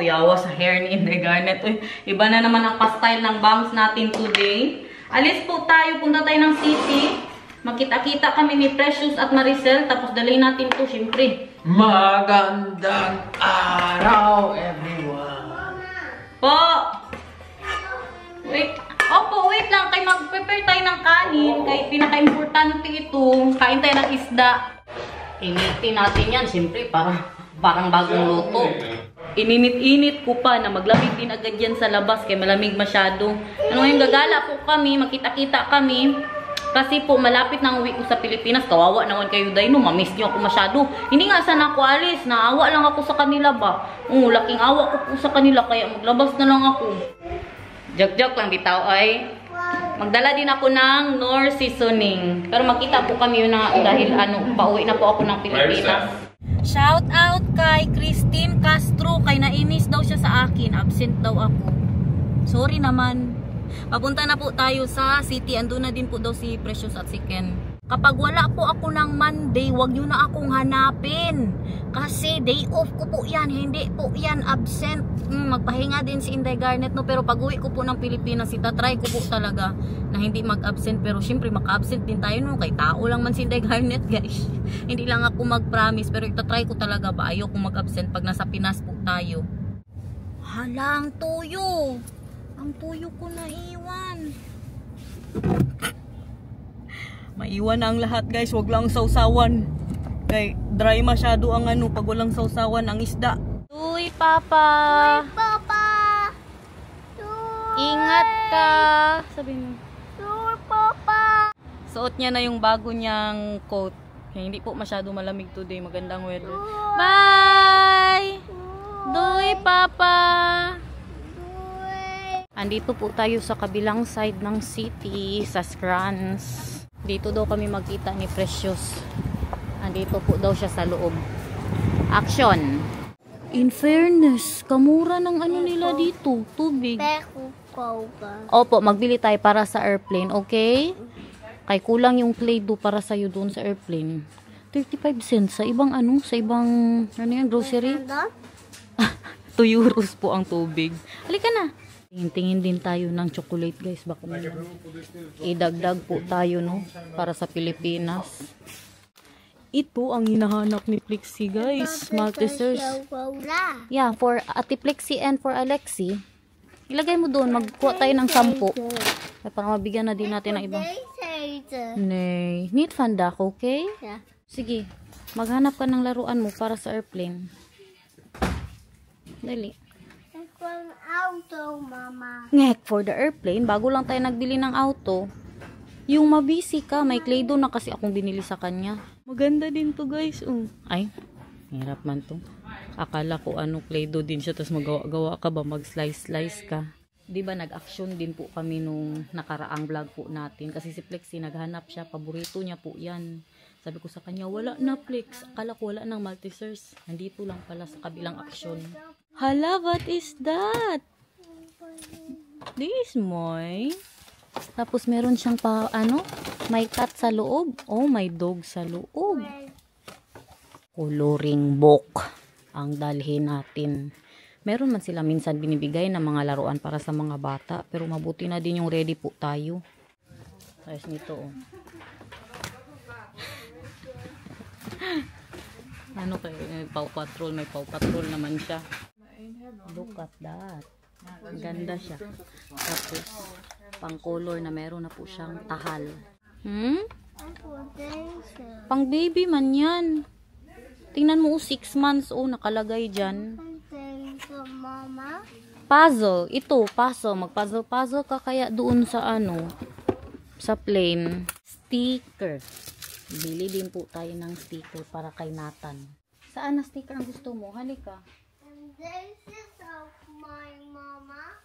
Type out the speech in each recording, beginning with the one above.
ako yawa sa hair ni Inday Garnet. Uy, iba na naman ang pa-style ng bangs natin today. Alis po tayo, punta tayo ng city. Makita-kita kami ni Precious at Maricel. Tapos dalhin natin to, syempre. Magandang araw, everyone. Po! Wait. Opo, wait lang. Kay mag-prepare tayo ng kanin. Kay pinaka-importante ito. Kain tayo ng isda. Initin natin yan, syempre, parang bagong luto. Ininit-init ko pa na maglamig din agad yan sa labas kay malamig masyado. Ano ngayon, gagala po kami, makita-kita kami. Kasi po, malapit na ang uwi ko sa Pilipinas. Kawawa naman kayo, Dino. Mamiss niyo ako masyado. Hindi nga sana ako alis. Naawa lang ako sa kanila ba? Laking awa ko po sa kanila. Kaya maglabas na lang ako. Joke-joke lang bitaw ay. Magdala din ako ng Knorr seasoning. Pero makita po kami yun na dahil pauwi na po ako ng Pilipinas. Shout out kay Christine Castro. Kay nainis daw siya sa akin. Absent daw ako. Sorry naman. Papunta na po tayo sa city. Andun na din po daw si Precious at si Ken. Kapag wala po ako ng Monday, wag nyo na akong hanapin. Kasi day off ko po yan. Hindi po yan absent. Magpahinga din si Inday Garnet, no? Pero pag uwi ko po ng Pilipinas, itatry ko po talaga na hindi mag-absent. Pero syempre maka-absent din tayo, no? Kay tao lang man si Inday Garnet, guys. Hindi lang ako mag-promise. Pero itatry ko talaga ba? Ayoko mag-absent pag nasa Pinas po tayo. Hala, ang tuyo. Ang tuyo ko na iwan. Maiwan na ang lahat, guys. Wag lang sausawan. Kay dry masyado ang pag walang sausawan ang isda. Uy, Papa. Uy, Papa. Ingat ka. Sabi mo. Uy, Papa. Suot niya na yung bago niyang coat. Kaya hindi po masyado malamig today. Magandang weather. Bye! Doy, Papa. Andito po tayo sa kabilang side ng city, sa Scrans. Dito daw kami magkita ni Precious. Andito po daw siya sa loob. Action! In fairness, kamura ng nila dito. Tubig. Opo, magbili tayo para sa airplane, okay? Kay kulang yung Play-Doh para sa'yo doon sa airplane. 35 cents sa ibang sa ibang, grocery. 2 euros po ang tubig. Halika na! Tingin din tayo ng chocolate, guys. Baka idagdag po tayo, no? Para sa Pilipinas. Ito ang hinahanap ni Plexi, guys. Maltesers. Yeah, for Ate Plexi and for Alexi. Ilagay mo doon. Magkuha tayo ng 10. Para mabigyan na din natin ng iba. Nay. Need fanda ko, okay? Yeah. Sige. Maghanap ka ng laruan mo para sa airplane. Dali. Auto, Mama. Ngek, for the airplane, bago lang tayo nagbili ng auto. Yung mabisi ka, may Play-Doh na kasi akong binili sa kanya. Maganda din to, guys. Ay, hirap man to. Akala ko Play-Doh din siya, tapos magawa-gawa ka ba, mag-slice-slice ka. Diba nag-action din po kami nung nakaraang vlog po natin. Kasi si Plexi, naghanap siya, paborito niya po yan. Sabi ko sa kanya, wala na Plex. Akala ko wala ng Maltesers. Nandito lang pala sa kabilang action. Hala, what is that? This is mine. Tapos meron siyang may cat sa loob. Oh, may dog sa loob. Coloring book ang dalhin natin. Meron man sila minsan binibigay ng mga laruan para sa mga bata. Pero mabuti na din yung ready po tayo. Ayos nito, may Paw Patrol. May Paw Patrol naman siya. Look at that. Ang ganda siya. Tapos, pang color na meron na po siyang tahal. Pang baby man yan. Tingnan mo, 6 months, nakalagay dyan. Puzzle. Ito, puzzle. Mag-puzzle ka kaya doon sa sa plane. Sticker. Bili din po tayo ng sticker para kay Nathan. Saan na sticker ang gusto mo? Halika. This is of my mama.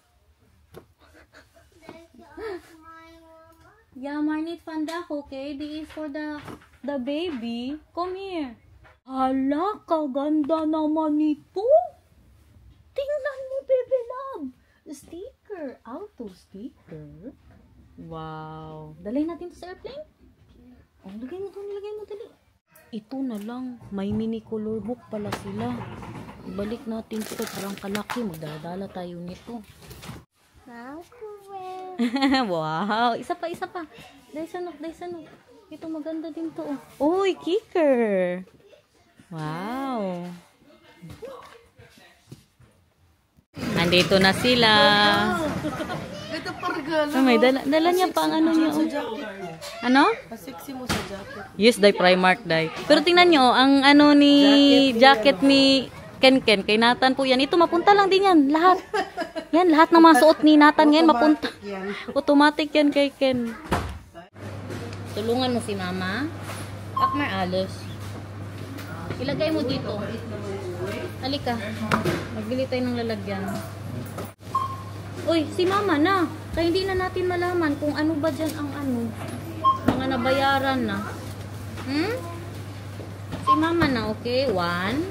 This is of my mama. Yeah, Marnit Panda, okay? This is for the baby. Come here. Hala, kaganda naman ito. Tingnan mo, baby love. Sticker. Auto sticker. Wow. Dalhin natin to sa airplane? Lagay mo dali. Ito na lang. May mini color book pala sila. Ibalik natin ito. Parang kalaki. Magdadala tayo nito. Wow. Isa pa. Dahil sanok. Ito maganda din to. Uy, kicker. Wow. Nandito na sila. Ito pargala. May dala niya pa ang ano niya. Ano? Sexy mo sa jacket. Yes, dai Primark dai. Pero tingnan niyo, ang ano ni jacket ni Ken kay Nathan po yan. Ito mapunta lang din yan, lahat. Yan, lahat ng mga suot ni Nathan ngayon mapunta. Automatic yan kay Ken. Tulungan mo si Mama. Akmar Alice. Ilagay mo dito. Halika. Magbili tayo ng lalagyan. Uy, si Mama na. Kaya hindi na natin malaman kung ano ba dyan ang ano. Mga nabayaran na. Si Mama na, okay? 1,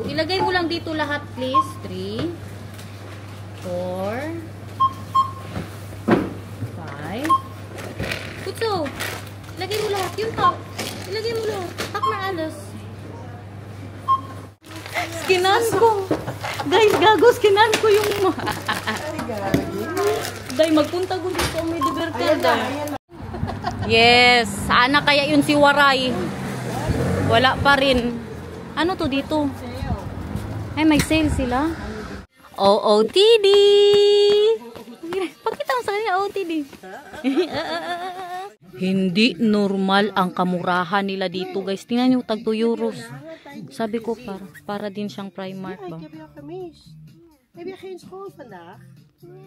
2. Ilagay mo lang dito lahat, please. 3, 4, 5. Kutso. Ilagay mo lahat. Yung top. Ilagay mo lahat. Takma alas. Skinan ko. Guys, gago, skinan ko yung Day, magpunta ko dito ang may divertada. Yes. Sana kaya yun si Waray. Wala pa rin. Ano to dito? Ay, may sale sila. OOTD. Pakita mo sa kanila OOTD. Hindi normal ang kamurahan nila dito, guys. Tingnan nyo, tag 2 euros. Sabi ko, para din siyang Primark ba?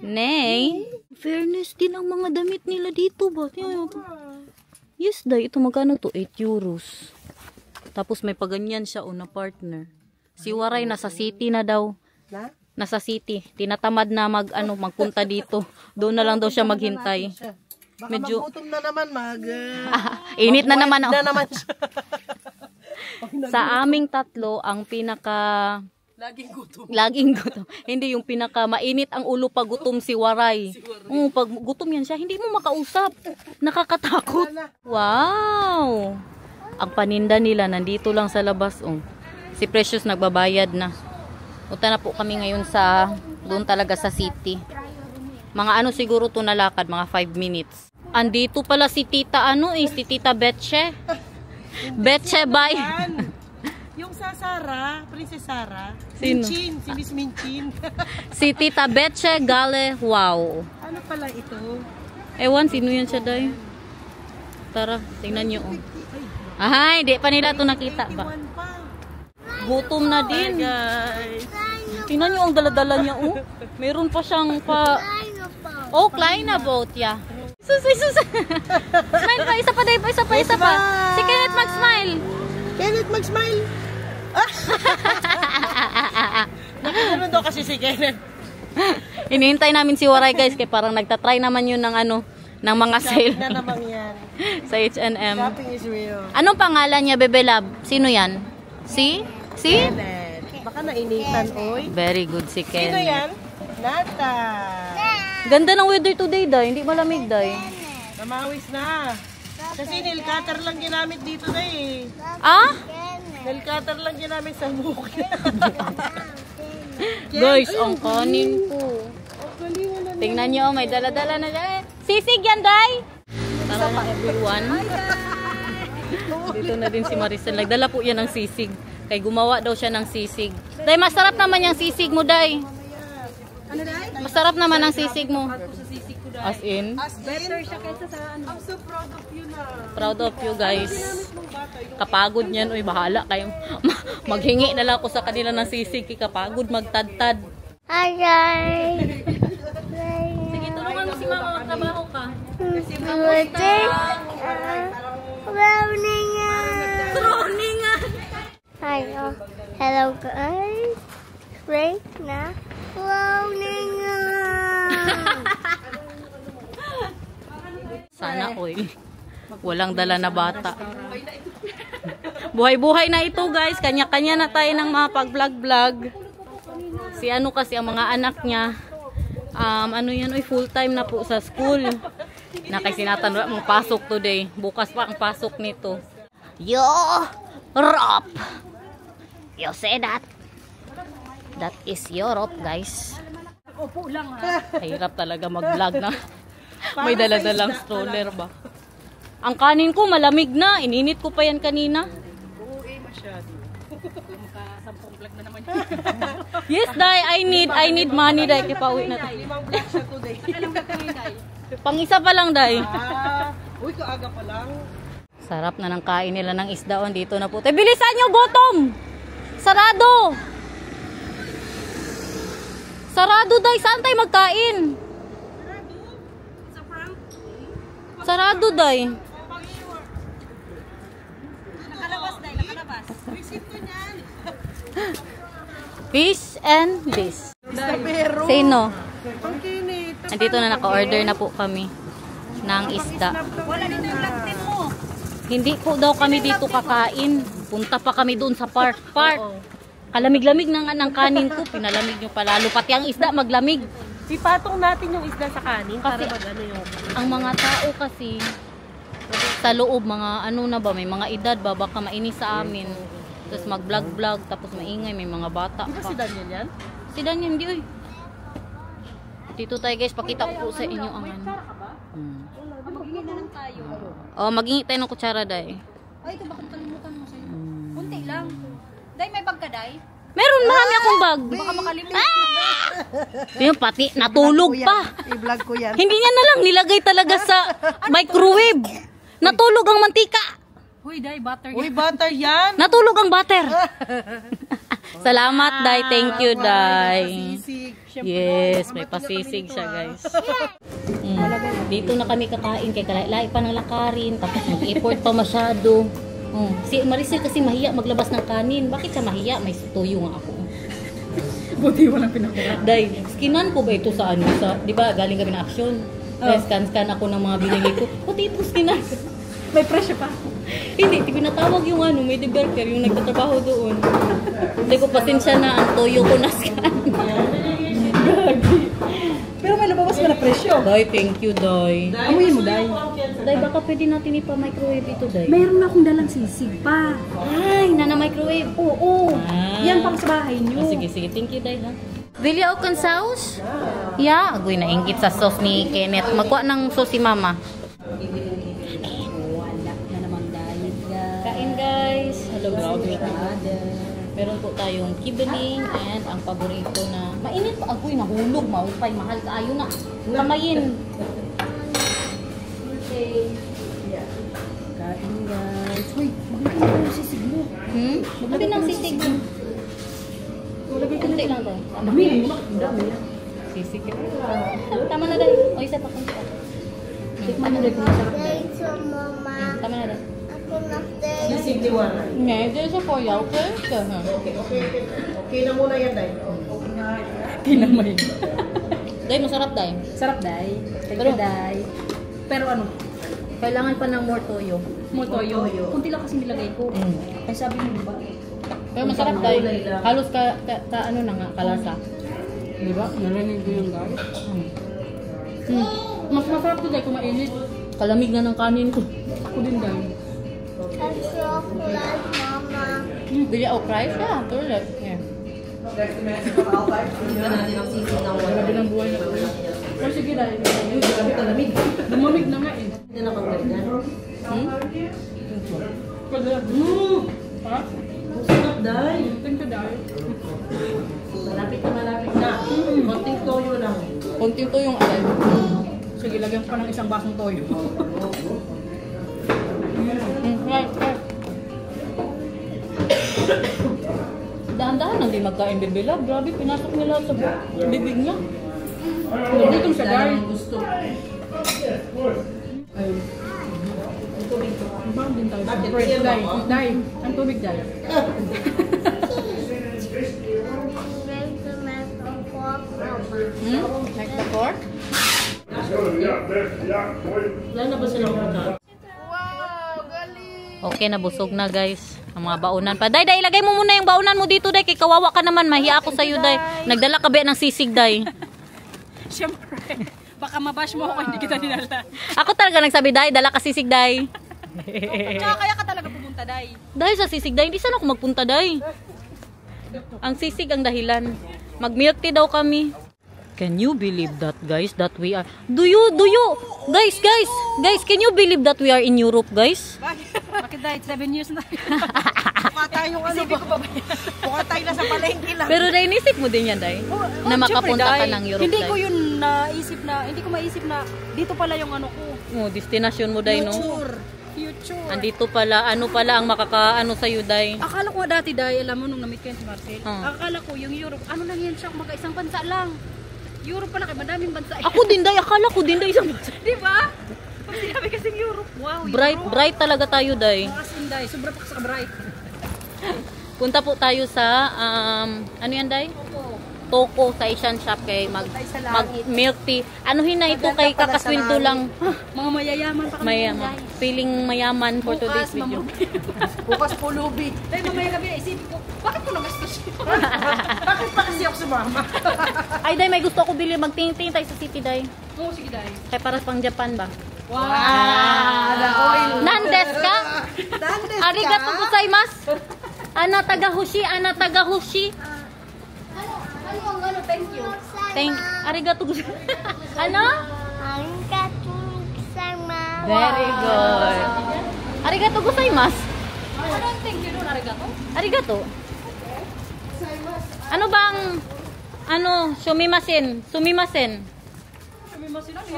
Nay, fairness din ang mga damit nila dito ba? Tingnan nyo. Yes, day. Ito magkano to? 8 euros. Tapos may paganyan siya na partner. Si Waray nasa city na daw. Nasa city. Tinatamad na magpunta dito. Doon na lang daw siya maghintay. Baka medyo magutom na naman, init na naman. Na naman siya. Sa aming tatlo, ang pinaka laging gutom. Hindi yung pinaka mainit ang ulo pag gutom si Waray. Pag gutom yan siya, hindi mo makausap. Nakakatakot. Wow! Ang paninda nila nandito lang sa labas. Si Precious nagbabayad na. Punta na po kami ngayon doon talaga sa city. Mga siguro to nalakad, mga 5 minutes. Andito pala si Tita si Tita Betche. Betche by. Yung sa Sara, Princess Sara. Sino? Minchin, si Miss Minchin. Si Tita Betche Gale, wow. Ano pala ito? Ewan, sino yan siya, day? Tara, tingnan nyo. Ay, di pa nila to nakita ba? Gutom na din. Guys. Tingnan nyo ang daladala niya, Meron pa siyang klein na boat, yeah. Sus. Smile pa, isa pa, day pa, isa pa. Si Kenneth mag-smile. Kenneth mag-smile. Nakagano daw kasi si Kenneth. Inihintay namin si Waray, guys, kaya parang nagtatry naman yun ng ng mga sale. Na naman yan. Sa H&M. Shopping is real. Anong pangalan niya, Bebe Lab? Sino yan? Si? Kenneth. Baka nainitan, oy. Very good si Ken. Sino yan? Nata. Ganda ng weather today, day. Hindi malamig, day. Namawis na. Kasi nail cutter lang ginamit dito na eh. Nail cutter lang ginamit sa bukid. Guys, ang kanin ko. Tingnan nyo, may dala-dala na dyan. Sisig yan, day! Tara na, everyone. Dito na din si Maricel. Nagdala po yan ng sisig. Kaya gumawa daw siya ng sisig. Day, masarap naman yung sisig mo, day. Masarap naman ang sisig mo. As in? Better siya kaysa sa ano. I'm so proud of you na. Proud of you, guys. Kapagod niyan. Uy, bahala kayo. Maghingi na lang ako sa kanila ng sisig. Kapagod, magtadtad. Hi guys. Sige, tulungan mo si Mama. Magtrabaho ka. Troningan! Hi. Hello guys. Right na. Sana oy. Walang dala na bata. Buhay-buhay na ito, guys. Kanya-kanya na tayo ng mga pag-vlog-vlog. Si kasi ang mga anak niya. Full time na po sa school. Sinatan mong pasok today. Bukas pa ang pasok nito. Yo! Rap! You see that? That is Europe, guys. Opo lang ha. Hirap talaga mag-vlog na. May dala-dalang stroller ba? Ang kanin ko malamig na. Ininit ko pa yan kanina. Oo masyado. Makasampung vlog na naman yun. Yes, Day. I need money, Day. Kaya pauwi na. 5 vlog siya today. Ilang vlog kami, Day? Pang isa pa lang, Day. Uy, kaaga pa lang. Sarap na ng kain nila ng isdaon. Dito na po. Bilisan nyo, gutom! Sarado! Sarado, Day. Saan tayo magkain? Sarado, Day. Nakalabas, Day. Nakalabas. Visit ko niyan. Fish and this. Pero. Sino? Ang kinit. Andito na naka-order na po kami ng isda. Wala dito yung vlog team mo. Hindi po daw kami dito kakain. Punta pa kami doon sa park. Kalamig-lamig ng kanin ko. Pinalamig nyo palalo. Pati ang isda maglamig. Ipatong natin yung isda sa kanin para Kasi- mag-ano yung... Ang mga tao kasi sa loob, mga ano na ba, may mga edad ba, baka mainis sa amin. Tapos mag-vlog-vlog, tapos maingay, may mga bata Di ba pa. si Daniel yan? Si Daniel, hindi oy. Dito tayo guys, pakita ko po sa inyo ang ano. Maghingi na lang tayo. Oh, maghingi tayo ng kutsara, Day. Ay, ito bakit kalimutan mo sa'yo? Kunti lang. Day, may bag ka, Day? Meron, marami akong bag. Baka makalimutan. Yung pati, natulog pa. I-vlog ko yan. Hindi niya na lang nilagay talaga sa microwave. Natulog ang mantika. Uy, Day, butter Uy, butter yan. Natulog ang butter. Salamat, Day. Thank you, Day. Sisig. Yes, may pasisig siya, guys. Dito na kami kakain kay kalay pa ng lakarin. Tapos mag-effort pa masyado. Si Maricel kasi mahiya maglabas ng kanin. Bakit siya mahiya? May tuyo nga ako. Buti walang pinakura. Day, skinan ko ba ito sa ano? Sa, di ba, galing kami na action. Scan ako ng mga binili ko. Puti ito skinan. May presyo pa. Hindi, pinatawag yung ano, may developer, yung nagtatrabaho doon. Hindi ko pasensya na ang toyo ko na scan. Pero may lumabas ka na presyo. Day, thank you, Day. Amuyin mo, Day. Day, baka pwede natin ipa-microwave ito, Day. Meron na akong dalang sisig pa. Ay, nana-microwave. Oo. Ah. Yan pang sa bahay niyo. Sige, sige. Thank you, Day, ha? Vilya o con sauce? Yeah. Agoy, nainggit sa sauce ni Kenneth. Magkuha ng sauce si Mama. Wala na naman diet, guys. Kain, guys. Hello, grabe. Meron po tayong kibeling and ang paborito na mainit pa. Agoy, nahulog. Maupay, mahal ka. Ayun na. Kamayin. Okay. Kain, guys. Uy, maglagay na yung sisig mo. Maglagay ng sisig. Kunti lang to. Dami mo. Dami na. Sisig. Tama na, Day. O, isa pa kunti. Tikman na rin kung masarap. Day to mama. Tama na, Day. Ako na day. Sisig ni Wara. Ngayon, dito sa Korea, okay? Okay na muna yan, Day. Kinamay. Day, masarap, Day. Sarap, Day. Thank Pero- you, Day. Pero ano? Kailangan pa ng more toyo. Mo toyo. Kunti lang kasi nilagay ko. Ay, sabi mo ba? Pero masarap, Day. Halos ka ano na nga, kalasa. Di ba? Narinig ko yung guys. Mas masarap to, Day, kung mainit. Kalamig na ng kanin ko. Ako din, Day. A chocolate mama. Bili o fries? Yeah, tulad. Yeah. Grabe ng buhay na to. Pero sige, Day. Lumamig na nga eh. Hindi na pang ganyan. Ha? Sarap, Day. Thank you, Day. Malapit na. Konting toyo lang. Konting to yung alay. Sige, lagyan ko pa ng isang basong toyo. Right. Dahan-dahan lang din magkain, Bibila. Grabe, pinasok nila sa bibig niya. Gutom siya, Day. Gusto. Ayun. Bang din tayo. Bakit? First, Yan Day. ako. Day. Ang tubig, Day. I'm going to make a pork mama. Like the pork? Wala na ba silang pagkain? Okay, nabusog na, guys. Ang mga baunan pa. Day, ilagay mo muna yung baunan mo dito, Day. Kay kawawa ka naman. Mahiya ako sa'yo, Day. Nagdala ka ba ng sisig, Day? Siyempre. Baka mabash mo ako, hindi kita dinala. Ako talaga nagsabi, Day. Dala ka sisig, Day. Tsaka kaya ka talaga pumunta, Day. Dahil sa sisig, Day. Hindi sana ako magpunta, Day. Ang sisig ang dahilan. Mag-milk tea daw kami. Can you believe that, guys? That we are... Do you... Guys, can you believe that we are in Europe, guys? Bakit dahil 7 years na? Mukha tayong ano ba? Mukha tayo na sa palengke lang. Pero dahil nisip mo din yan, Day? Na makapunta ka ng Europe, Hindi Day? ko yun naisip na, hindi ko maisip na dito pala yung ano ko. Oh, destination mo, Day, no? Future. Andito pala, ano pala ang makakaano sa'yo, Day? Akala ko dati dahil, alam mo nung na-meet ko yan si Marcel, Ah. akala ko yung Europe, ano lang yan siya, mag-isang bansa lang. Europe pala, kaya madaming bansa. Ako din, Day. Akala ko din, Day, isang bansa. Di ba? Pag sinabi kasing Europe, wow, Bright talaga tayo, Day. As in, Day, sobra pa sa bright. Punta po tayo sa, ano yan, Day? Toko sa Asian shop kay mag milk tea. Anuhin na ito kay kakasweldo lang. Mga mayayaman pa kami. Mayaman. Feeling mayaman for today's video. Bukas pulubi. Dahil mamaya gabi, isipin ko, bakit mo nagastos yun? Bakit pa kasi ako sumama? Ay, Day, may gusto ako bili. Magtingin-tingin tayo sa city, Day. Oo, sige, Day. Kaya para pang Japan ba? Wow! Nandes ka? Nandes Arigato gozaimasu. Ana tagahushi. Ano, thank you. Arigato gozaimasu. Ano? Arigatou. Very good. Arigato gozaimasu. Ano ang thank you nun, arigato? Arigato. Ano bang sumimasen.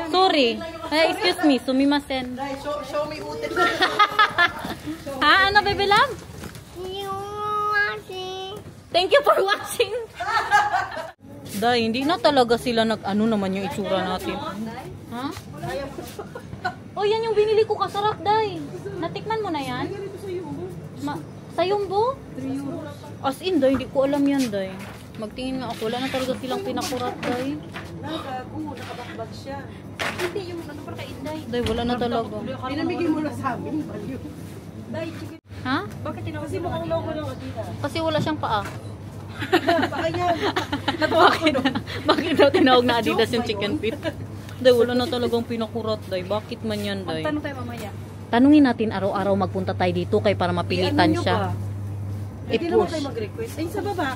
Sorry. Excuse me, sumimasen. Show me uten. Ha, ano, baby love? Thank you for watching. Day, hindi na talaga sila ano naman yung itsura natin. Ha? Oh, yan yung binili ko, kasarap, Day. Natikman mo na yan? Sa Yumbo? 3 euros. As in, Day, hindi ko alam yan, Day. Magtingin nga ako, wala na talaga silang pinakurat, Day. Nakabakbag siya. Hindi, yung ano para kay Inday. Day, wala na talaga. Pinamigay mo na sa amin, baliw. Day, chicken. Ha? Bakit tinawag Kasi mukhang logo ng Adidas. Kasi wala siyang paa. Baka yan. Bakit daw tinawag na Adidas yung chicken feet? Day, wala na talagang pinakurat, Day. Bakit man yan, Day? Magtanong tayo mamaya. Tanungin natin araw-araw magpunta tayo dito kay para mapilitan siya. Hindi naman tayo mag-request. Ay, sa baba.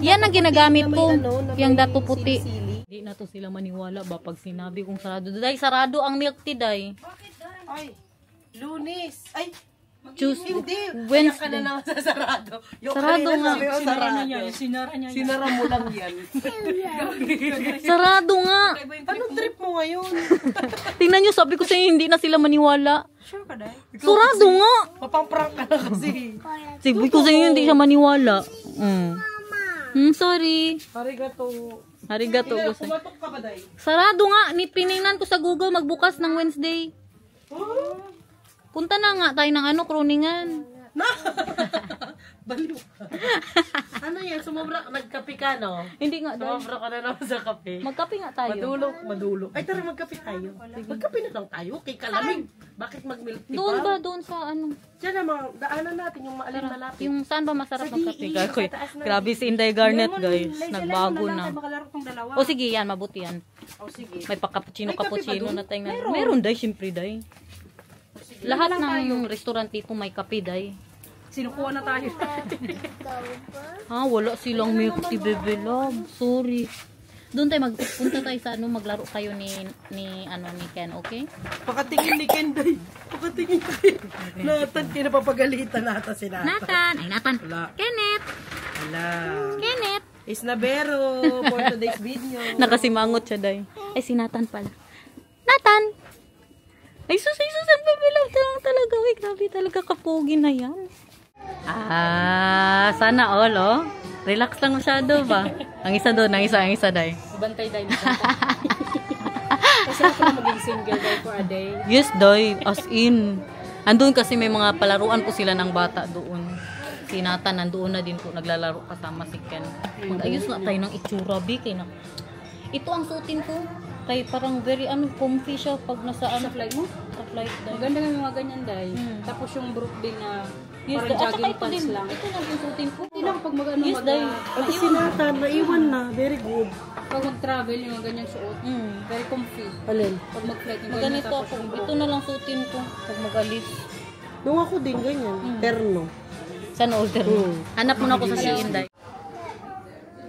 Yan ang ginagamit ko. Yung dato may puti. sili-sili. Hindi na to sila maniwala ba pag sinabi kong sarado. Day, sarado ang milk tea, Day. Ay, Lunes. Ay, Tuesday. hindi. Kaya ka Wednesday. na naman sa sarado. Yung Sarado kanina nga. sabi ko, sarado. Sinara niya. Sinara mo lang yan. Sarado nga. Anong trip mo ngayon? Tingnan nyo, sabi ko sa inyo, hindi na sila maniwala. Sure ka, Day? Sarado nga. Mapang-prank ka na kasi. Sabi ko sa inyo, hindi siya maniwala. Sorry. Arigato. Arigato. Ina, Gozai. kumatok ka ba, Day? Sarado nga. Piningnan ko sa Google magbukas ng Wednesday. Punta na nga tayo ng Kroningan. Baliw. Ano yan? Sumobra. Nagkape ka, no? Hindi nga, Day. Sumobra ka na naman sa kape. Magkape nga tayo. Madulog. Ay, tara, magkape tayo. Magkape na lang tayo. Kay kalamig. Bakit mag-milk tea Doon pa? ba? Doon sa Diyan naman, daanan natin yung maalin malapit. Yung saan ba masarap Sa magkape? DE, Gakoy. sa taas na. Grabe si Inday Garnet, guys. Nagbago na. Makalaro tong dalawa. O sige, yan. Mabuti yan. O, sige. May pa-cappuccino May kape ba cappuccino doon? na tayong meron, Day. Siyempre, Day. Lahat ng restaurant dito may kape, Day. Sinukuha na tayo. Ha, wala silang milk tea, baby love. Sorry. Doon tayo magpunta tayo sa maglaro kayo ni Ken, okay? Pakatingin ni Kenday. Pakatingin tayo. Nathan, kinapapagalitan nata si Nathan. Nathan! Ay, Nathan! Wala. Kenneth! Wala. Kenneth! Isnabero for today's video. Nakasimangot siya, Day. Ay, si Nathan pala. Nathan! Ay, sus, ang baby love talaga. Ay, grabe talaga kapogi na yan. Sana all, oh. Relax lang masyado ba? Ang isa doon, ang isa, Day. Bantay Day. Kasi ako na maging single Day for a day. Yes, Day. As in. Andun kasi may mga palaruan po sila ng bata doon. Si Nathan, nandoon na din po. Naglalaro kasama si Ken. Mag-ayos na tayo ng itsura, Bik. Ito ang suotin ko. Kay parang very comfy siya pag nasa Sa flight mo? Sa flight, Day. Maganda nga yung mga ganyan, Day. Tapos yung brook din na Yes, parang Day. jogging Ito pants din. lang. Ito lang yung suotin ko. Hindi lang pag mag-ano Yes, Day. At si Nathan, naiwan na. Very good. pag mag-travel yung mga ganyang suot. Very comfy. Alin? Pag mag-flight yung ganyan Maganito tapos ako. yung brook. Ito na lang suotin ko pag mag-alis. Nung ako din, ganyan. Terno. Saan order mo? Hanap mo na ako sa Shein, Day.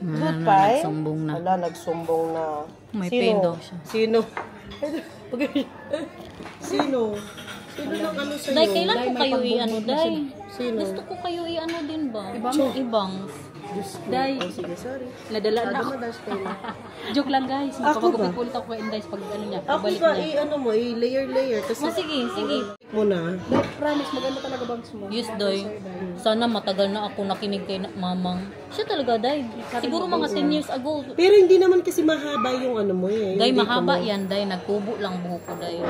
Good pie? Nagsumbong na. Wala, nagsumbong na. May pain daw siya. Sino? Sino? Sino nang ano sa'yo? Day, kailan ko kayo i-ano, Day? Sino? Gusto ko kayo i-ano din ba? Ibang. Day. Oh, sige, sorry. Nadala na ako. Joke lang guys. Ako ba? Magpapagupit ulit ako kay Inday pag ano niya. Ako Pagbalik ba, niya. i-ano mo, i-layer. Kasi Sige, sige. mo na. Day, promise, maganda talaga bangs mo. Yes, Day. Sana matagal na ako nakinig kay mamang. Siya talaga, Day. Siguro mga 10 years ago. Pero hindi naman kasi mahaba yung ano mo eh. Day, Hindi mahaba ko yan, Day. Nagkubo lang buhok ko, Day.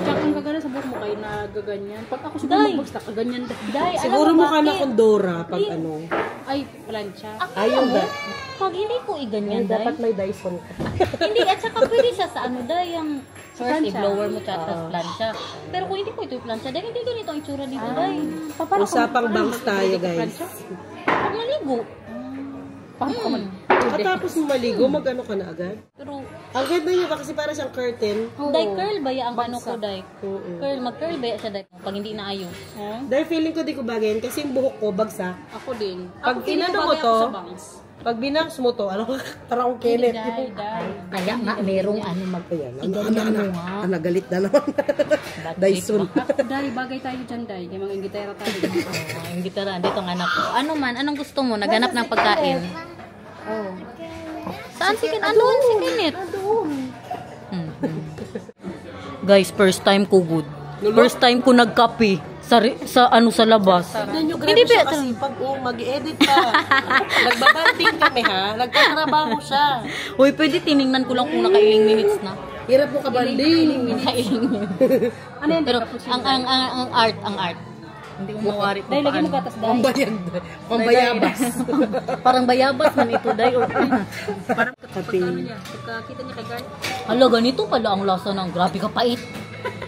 Tsaka ang kagana sa buhok mo kayo nagaganyan. Pag ako siguro Day. magbagsta, kaganyan. Day, Siguro alam mo mukha na bakit? kong Dora pag ano. Ay, plancha. Ayaw ba? Pag hindi ko iganyan, Day. Dapat may Dyson ka. Hindi, at saka pwede siya sa ano, Day, yung first Plancha. i-blower mo siya at plancha. Pero kung hindi ko ito i-plancha, Day, hindi ganito ang itsura dito, Day. Usapang bangs tayo, guys. Pag maligo. Paano ka man? Katapos mo maligo, mag-ano ka na agad? Pero, Ang ganda niya ba kasi para siyang curtain. Day, curl ba ya ang ano ko, Day? Oo. Mag-curl ba ya siya, Day? Pag hindi na ayos. Dahil feeling ko di ko bagayin kasi yung buhok ko bagsak. Ako din. Pag Ako, feeling inano ko mo bagay to, ako sa bangs. pag binangs mo to, ano, parang akong Kenneth. Day. Kaya nga, merong ano mag... Ayan, Iganan mo nga. galit na naman. Dyson. Ako, Day, bagay tayo dyan, Day. Yung mga gitara tayo. Ang gitara, dito ang anak ko. Ano man, anong gusto mo? Naghanap ng pagkain. Oh. Saan si Ken? Andun si Kenneth. Guys, first time ko good. First time ko nagkape sa ano sa labas. Tignan nyo, Hindi grabe siya ba- kasi pag mag-edit pa. Nagbabanding kami ha. Nagtatrabaho siya. Uy, pwede tiningnan ko lang kung nakailing minutes na. Hirap mo kabanding. Nakailing minutes. Ano yan? Pero ang art. Hindi mo mawari kung Day, lagi mo paano. gatas, Day. Pambayabas. Parang bayabas man ito, Day. Or, Parang Kape. ano niya, pagkakita niya kay Guard. hala, ganito pala ang lasa ng grabe ka pait.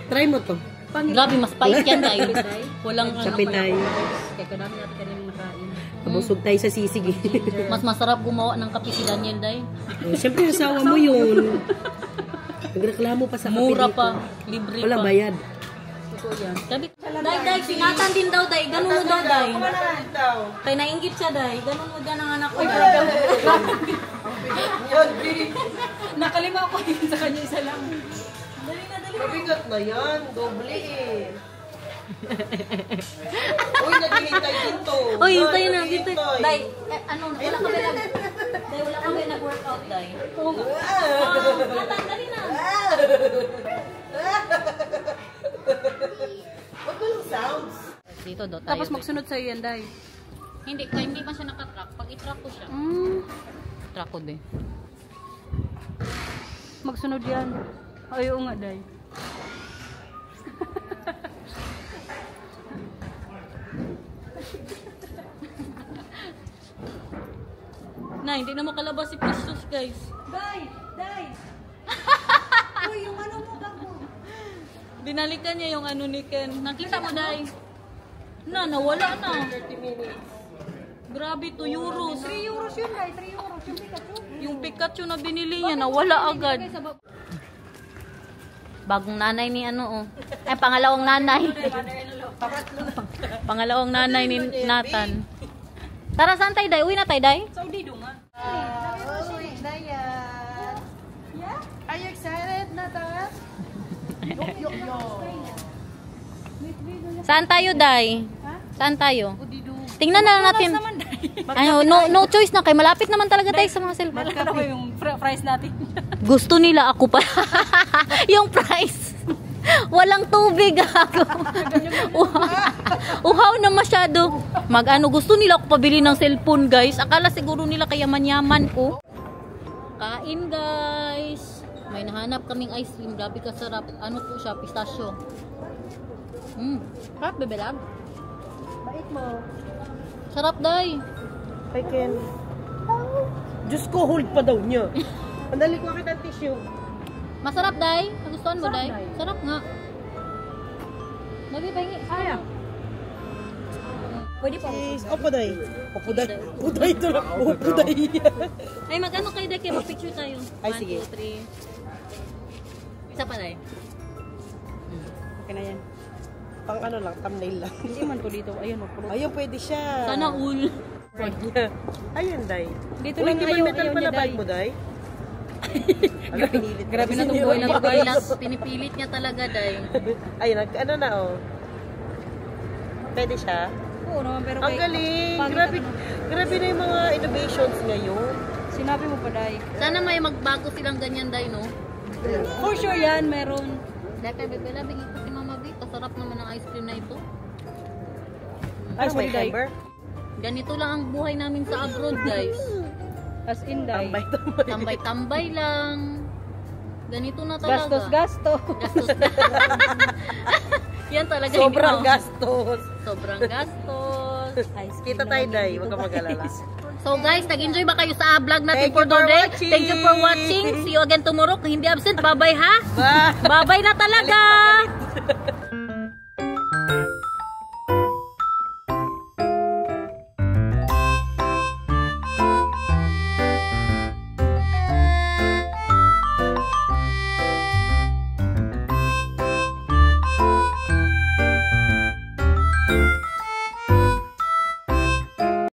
Try mo to. Grabe, mas pait yan, Day. Walang ano. Kape tayo. Kaya kadami natin kanina nakain. Nabusog tayo sa sisig eh. Mas masarap gumawa ng kape si Daniel, Day. Siyempre, asawa mo yun. Nagreklamo pa sa kape Mura dito. pa, libre Walang pa. bayad. Totoo yan. Sabi, Day, sinatan din daw, Day. Ganun mo daw, Day. Kaya nainggit siya, Day. Ganun mo dyan ang anak ko, Day. Nakalima ko yun sa kanya isa lang. Mabigat na yan. Doble eh. Uy, naghihintay dito. Uy, hintay na, hintay. Day, ano, wala kami Day, wala kami nag-workout, Day. Oo nga. Natan, dali na. Ba't walang sounds? Dito daw tayo. Tapos magsunod sa'yo yan, Day. Hindi pa siya nakatrack. Pag itrack ko siya, track ko din. Magsunod yan. Ay, oo nga, Day. Na, hindi na makalabas si Precious, guys. Day! Day! Uy, yung ano mo bag mo? Binalikan niya yung ano ni Ken. Nakita mo, Day? Nawala na. 30 minutes. Grabe, 2 euros. 3 euros yun, Day. 3 euros. Yung Pikachu. Yung Pikachu na binili niya, nawala agad. Bagong nanay ni ano, oh. Ay, pangalawang nanay. Pangalawang nanay ni Nathan. Tara, saan tayo, Day? Uwi na tayo, Day? Saudi do nga. Are you excited, Nathan? Saan tayo, Day? Saan tayo? Tingnan na lang natin. Ano, no choice na kay malapit naman talaga tayo sa mga cellphone. Ano ba yung price natin? Gusto nila ako pa. Yung price. Walang tubig ako. Uhaw na masyado. Gusto nila ako pabili ng cellphone, guys. Akala siguro nila kaya manyaman ko. Kain, guys. May nahanap kaming ice cream. Grabe kasarap. Ano po siya? Pistachio. Sarap, bebe lab. Bait mo. Sarap, Day. I can. Diyos ko, hold pa daw niya. Pandali ko kita tissue. Masarap, Day. Nagustuhan mo, Day? Sarap nga. Lagi, pahingi. Ayaw. Pwede pa. Opuday. Opuday ito lang. Opuday. Ay, mag-ano kayo, Day? Kaya mag-picture tayo. Ay, 1, sige. 2, 3. Isa pa, Day. Okay na yan. Pang ano lang, thumbnail lang. Hindi man to dito. Ayun, magpulot. Ayun, pwede siya. Sana all. Bag niya. Ayun, Day. Dito Uy, lang hindi ayaw, man metal ayaw pala niya, bag Day. mo, Day. Ano, pinilit. Grabe na tong buhay na to, guys. Pinipilit niya talaga, Day. Ayun, ano na, oh. Pwede siya. Oo naman, pero Ang galing. pangit Grabe, ano. grabe na yung mga innovations ngayon. Sinabi mo pa, Day. Sana may magbago silang ganyan, Day, no? For sure yan, meron. Dati, bebela, bigyan ko si Mama B. Kasarap naman ang ice cream na ito. Ay, Ano, Day? September? Ganito lang ang buhay namin sa abroad, guys. As in, Day. Tambay-tambay. Tambay-tambay lang. Ganito na talaga. Gastos. Gastos. Yan talaga. Sobrang hindi- gastos. Sobrang gastos. Kita tayo, Day. Huwag ka mag-alala. So guys, nag-enjoy ba kayo sa vlog natin Thank for you for today? watching. Thank you for watching. See you again tomorrow. Kung hindi absent, bye-bye ha. Bye! Bye-bye na talaga.